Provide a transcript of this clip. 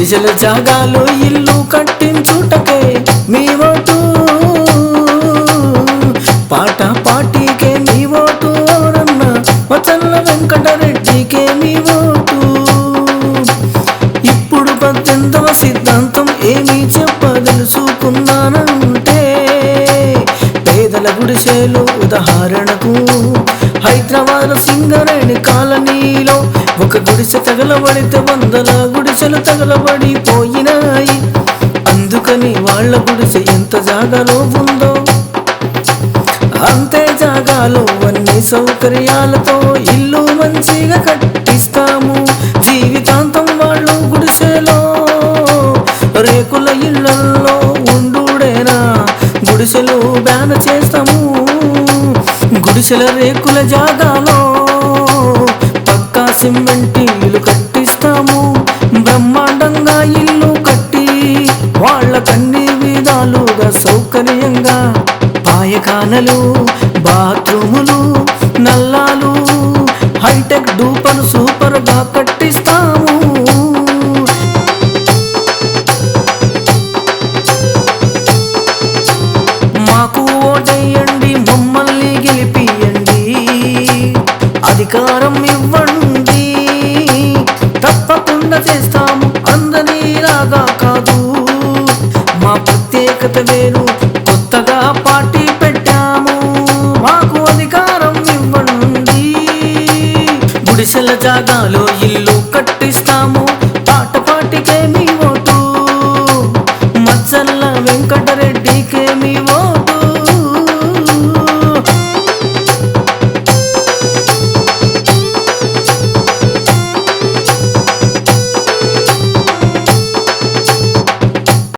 గుడిసెల జాగాలో ఇల్లు కట్టించుటకే మీ ఓటు, పాట పాటికే మీ ఓటు, ఎవరన్న వచల్ల వెంకటరెడ్డికే మీ ఓటు. ఇప్పుడు 18వ సిద్ధాంతం ఏమి చెప్పదలుచుకున్నానంటే, పేదల గుడిసెలు ఉదాహరణకు హైదరాబాద్ సింగరేణి కాలనీలో ఒక గుడిసె తగలబడితే 100 గుడిసెలు తగలబడిపోయినాయి. అందుకని వాళ్ళ గుడిసె ఎంత జాగాలో ఉందో అంతే జాగాలో అన్ని సౌకర్యాలతో ఇల్లు మంచిగా కట్టిస్తాము. జీవితాంతం వాళ్ళు గుడిసెలో రేకుల ఇళ్లల్లో ఉండుడేనా, గుడిసెలు బ్యాన్ చేస్తాము. గుడిసెల రేకుల జాగాలో పక్కా సిమెంట్ ఇల్లు కట్టిస్తాము. బ్రహ్మాండంగా ఇల్లు కట్టి వాళ్ళకన్ని విధాలుగా సౌకర్యంగా పాయఖానలు, బాత్రూములు, నల్లాలు హైటెక్ డూపర్ సూపర్ గా కట్టిస్తాము. మాకు ఓటేయండి, మమ్మల్ని గెలిపియండి, అధికారం ఇవ్వండి, తప్పకుండా చేస్తాము అందరిలాగా కాదు. మా ప్రత్యేకత వేరు, కొత్తగా పార్టీ పెట్టాము, మాకు అధికారం ఇవ్వండి. గుడిసెల జాగాలో ఇల్లు కట్టిస్తాము, పాట పాటికే